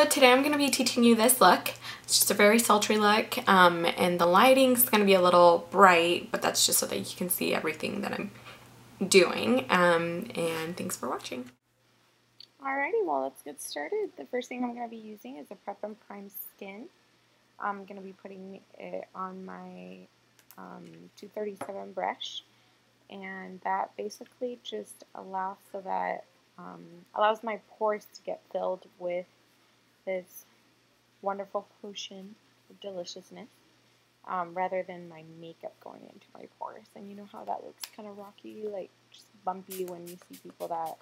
So today I'm going to be teaching you this look. It's just a very sultry look, and the lighting's going to be a little bright, but that's just so that you can see everything that I'm doing, and thanks for watching. Alrighty, well let's get started. The first thing I'm going to be using is a Prep and Prime Skin. I'm going to be putting it on my 237 brush, and that basically just allows my pores to get filled with this wonderful potion of deliciousness, rather than my makeup going into my pores. And you know how that looks kind of rocky, like just bumpy when you see people that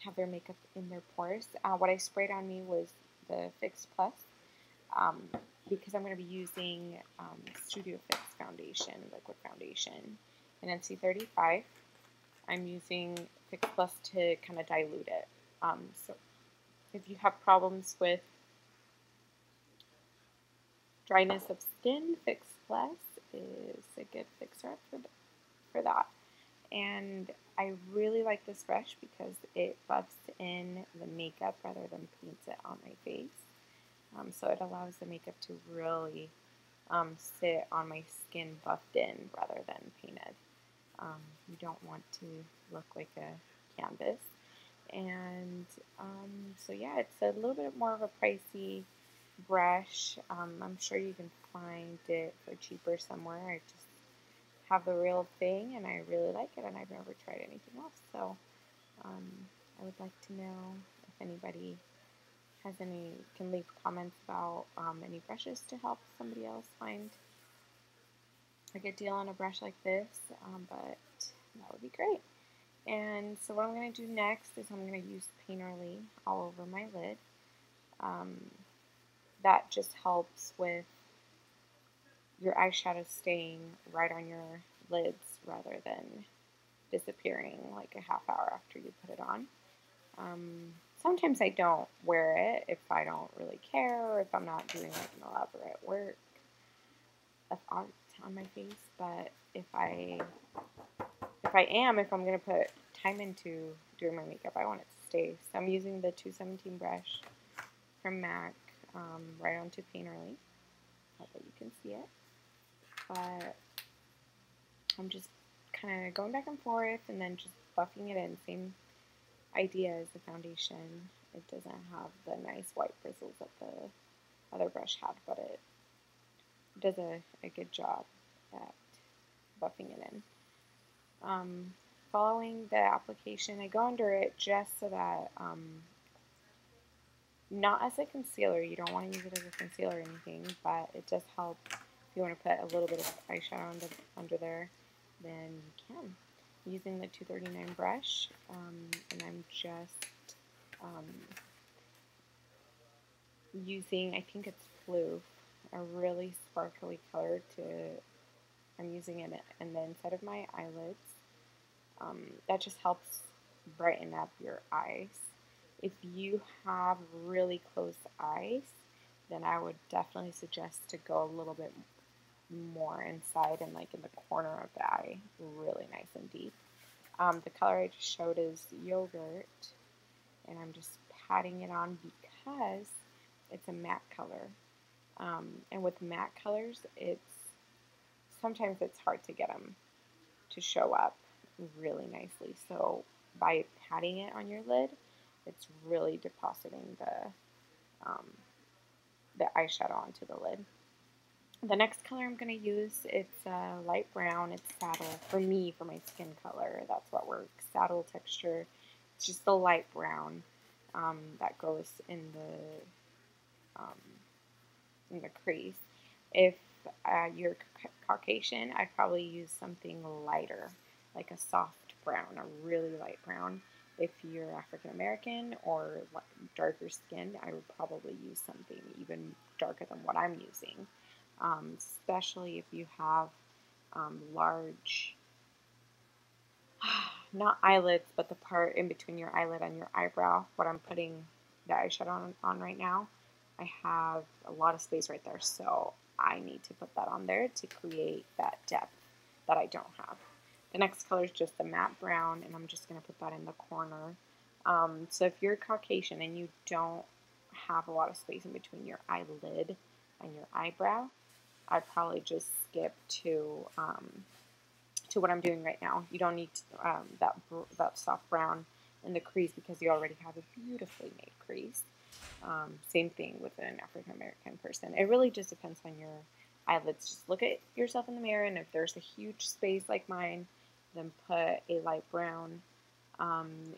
have their makeup in their pores. What I sprayed on me was the Fix Plus, because I'm going to be using Studio Fix foundation, liquid foundation, in NC35. I'm using Fix Plus to kind of dilute it. So if you have problems with dryness of skin, Fix Plus is a good fixer for that. And I really like this brush because it buffs in the makeup rather than paints it on my face. So it allows the makeup to really sit on my skin buffed in rather than painted. You don't want to look like a canvas. And so yeah, it's a little bit more of a pricey brush. I'm sure you can find it for cheaper somewhere. I just have the real thing and I really like it, and I've never tried anything else. So I would like to know if anybody has can leave comments about any brushes to help somebody else find a good deal on a brush like this, but that would be great. And so what I'm going to do next is I'm going to use Painterly all over my lid. That just helps with your eyeshadow staying right on your lids rather than disappearing like a half hour after you put it on. Sometimes I don't wear it if I don't really care, or if I'm not doing like an elaborate work of art on my face. But if I'm going to put time into doing my makeup, I want it to stay. So I'm using the 217 brush from MAC, right onto Painterly. Not that you can see it, but I'm just kind of going back and forth and then just buffing it in. Same idea as the foundation. It doesn't have the nice white bristles that the other brush had, but it does a good job at buffing it in. Following the application, I go under it just so that, not as a concealer, you don't want to use it as a concealer or anything, but it does help. If you want to put a little bit of eyeshadow under there, then you can. I'm using the 239 brush, and I'm just using, I think it's Floof, a really sparkly color I'm using it in the inside of my eyelids. That just helps brighten up your eyes. If you have really closed eyes, then I would definitely suggest to go a little bit more inside and like in the corner of the eye, really nice and deep. The color I just showed is Yogurt, and I'm just patting it on because it's a matte color. And with matte colors, sometimes it's hard to get them to show up really nicely. So by patting it on your lid, it's really depositing the eyeshadow onto the lid. The next color I'm going to use, it's light brown. It's saddle. For me, for my skin color, that's what works. Saddle texture. It's just the light brown that goes in the crease. If you're Caucasian, I'd probably use something lighter, like a soft brown, a really light brown. If you're African American or darker skin, I would probably use something even darker than what I'm using, especially if you have large, not eyelids, but the part in between your eyelid and your eyebrow, what I'm putting the eyeshadow on right now. I have a lot of space right there, so I need to put that on there to create that depth that I don't have. The next color is just the matte brown, and I'm just going to put that in the corner. So if you're Caucasian and you don't have a lot of space in between your eyelid and your eyebrow, I'd probably just skip to what I'm doing right now. You don't need that soft brown in the crease because you already have a beautifully made crease. Same thing with an African American person. It really just depends on your eyelids. Just look at yourself in the mirror, and if there's a huge space like mine, then put a light brown.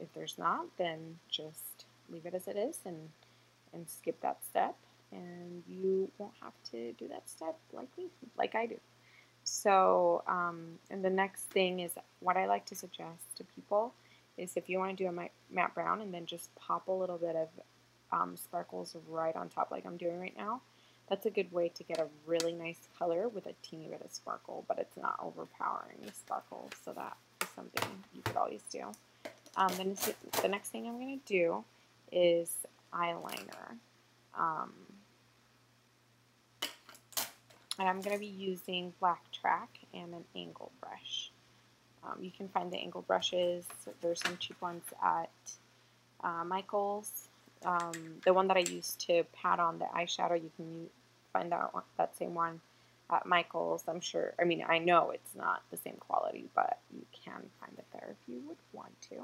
If there's not, then just leave it as it is and skip that step, and you won't have to do that step like me, like I do. So, and the next thing is what I like to suggest to people is if you want to do a matte brown and then just pop a little bit of sparkles right on top like I'm doing right now. That's a good way to get a really nice color with a teeny bit of sparkle, but it's not overpowering the sparkle, so that is something you could always do. Then the next thing I'm going to do is eyeliner. And I'm going to be using Black Track and an angle brush. You can find the angle brushes. There's some cheap ones at Michael's. The one that I use to pat on the eyeshadow, you can find that same one at Michael's. I'm sure, I mean, I know it's not the same quality, but you can find it there if you would want to.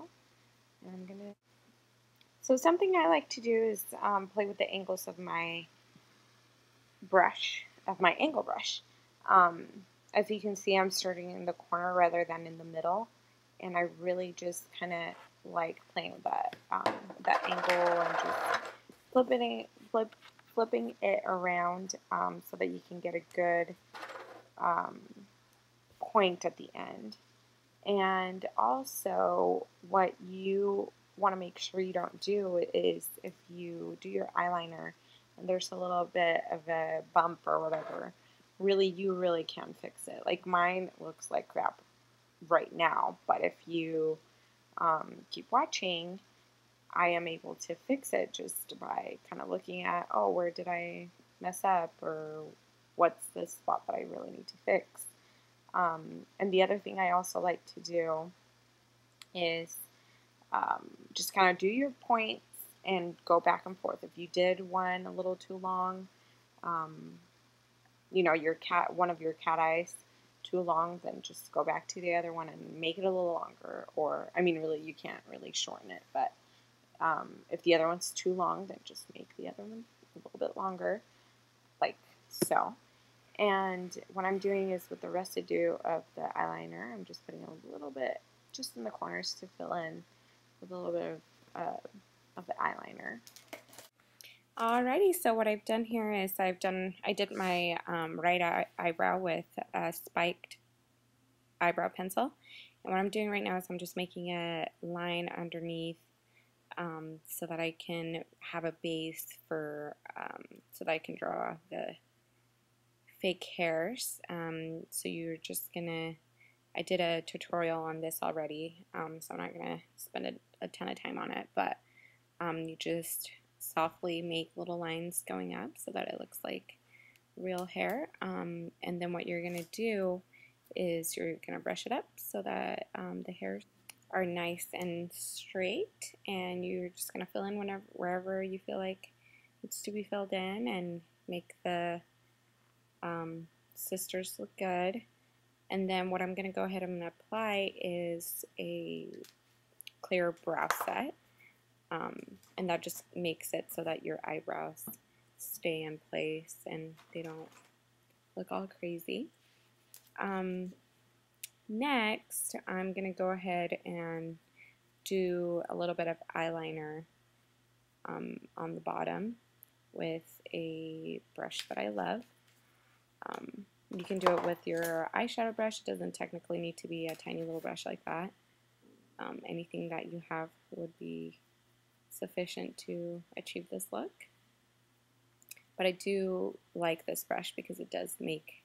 And I'm gonna. So something I like to do is play with the angles of my brush, of my angle brush. As you can see, I'm starting in the corner rather than in the middle, and I really just kind of like playing with that angle and just flipping it around so that you can get a good point at the end. And also, what you want to make sure you don't do is if you do your eyeliner and there's a little bit of a bump or whatever, you really can fix it. Like mine looks like crap right now, but if you keep watching, I am able to fix it just by kind of looking at, oh, where did I mess up, or what's the spot that I really need to fix. And the other thing I also like to do is just kind of do your points and go back and forth. If you did one a little too long, you know, one of your cat eyes too long, then just go back to the other one and make it a little longer. Or, I mean, really, you can't really shorten it, but if the other one's too long, then just make the other one a little bit longer, like so. And what I'm doing is with the residue of the eyeliner, I'm just putting a little bit just in the corners to fill in with a little bit of the eyeliner. Alrighty, so what I've done here is I did my right eyebrow with a spiked eyebrow pencil. And what I'm doing right now is I'm just making a line underneath so that I can have a base for, so that I can draw the fake hairs. So you're just gonna, I did a tutorial on this already, so I'm not gonna spend a ton of time on it, but you just softly make little lines going up so that it looks like real hair, and then what you're gonna do is you're gonna brush it up so that the hairs are nice and straight, and you're just gonna fill in wherever you feel like it's to be filled in and make the sisters look good. And then what I'm going to go ahead and apply is a clear brow set, and that just makes it so that your eyebrows stay in place and they don't look all crazy. Next, I'm going to go ahead and do a little bit of eyeliner on the bottom with a brush that I love. You can do it with your eyeshadow brush. It doesn't technically need to be a tiny little brush like that. Anything that you have would be sufficient to achieve this look. But I do like this brush because it does make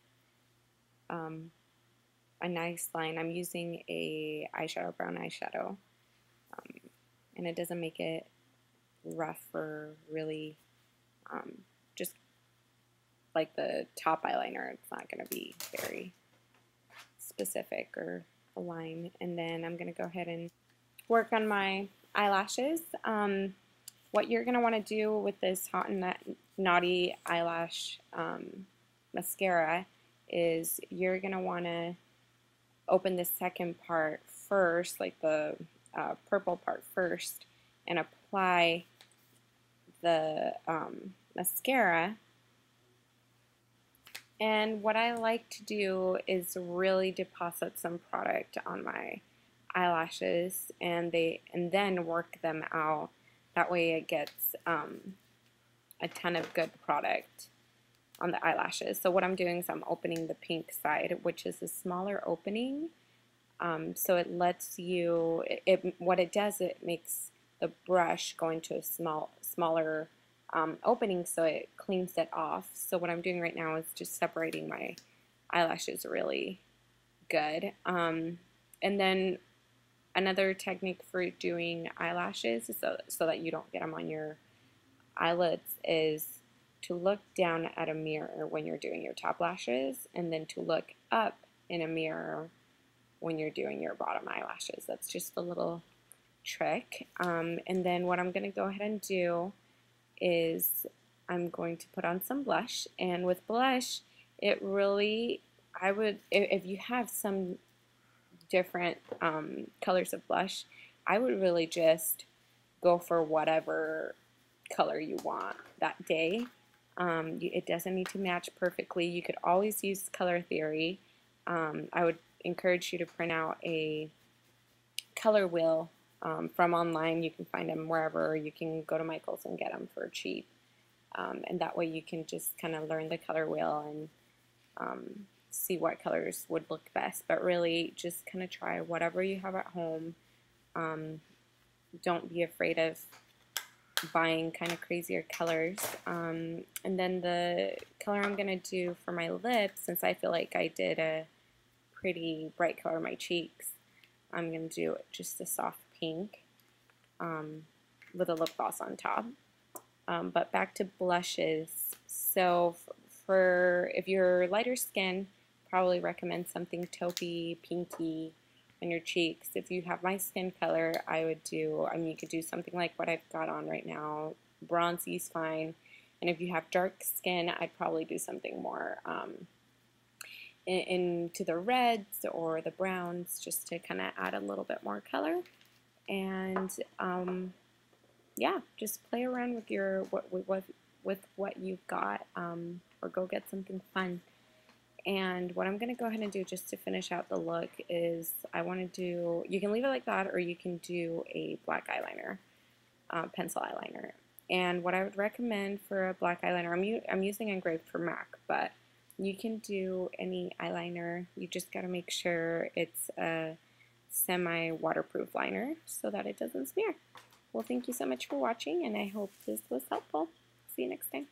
a nice line. I'm using a brown eyeshadow, and it doesn't make it rough or really just like the top eyeliner. It's not going to be very specific or a line. And then I'm going to go ahead and work on my eyelashes. what you're going to want to do with this Hot and Naughty eyelash mascara is you're going to want to open the second part first, like the purple part first, and apply the mascara. And what I like to do is really deposit some product on my eyelashes and then work them out. That way it gets a ton of good product on the eyelashes. So what I'm doing is I'm opening the pink side, which is a smaller opening. So it lets you, what it does, it makes the brush go into a smaller opening, so it cleans it off. So what I'm doing right now is just separating my eyelashes really good. And then another technique for doing eyelashes, so that you don't get them on your eyelids, is to look down at a mirror when you're doing your top lashes, and then to look up in a mirror when you're doing your bottom eyelashes. That's just a little trick. And then what I'm going to go ahead and do is I'm going to put on some blush. And with blush, it really, if you have some different colors of blush, I would really just go for whatever color you want that day. It doesn't need to match perfectly. You could always use color theory. I would encourage you to print out a color wheel from online. You can find them wherever. You can go to Michael's and get them for cheap. And that way you can just kind of learn the color wheel and see what colors would look best. But really just kind of try whatever you have at home. Don't be afraid of buying kind of crazier colors. And then the color I'm going to do for my lips, since I feel like I did a pretty bright color on my cheeks, I'm going to do just a soft pink with a lip gloss on top. But back to blushes. So for if you're lighter skin, probably recommend something taupey, pinky on your cheeks. If you have my skin color, I would do, you could do something like what I've got on right now. Bronzy is fine. And if you have dark skin, I'd probably do something more into the reds or the browns, just to kind of add a little bit more color. And yeah, just play around with your with what you've got, or go get something fun. And what I'm going to go ahead and do just to finish out the look is I want to do, you can leave it like that, or you can do a black eyeliner, pencil eyeliner. And what I would recommend for a black eyeliner, I'm using Engraved for MAC, but you can do any eyeliner. You just got to make sure it's a semi-waterproof liner so that it doesn't smear. Well, thank you so much for watching, and I hope this was helpful. See you next time.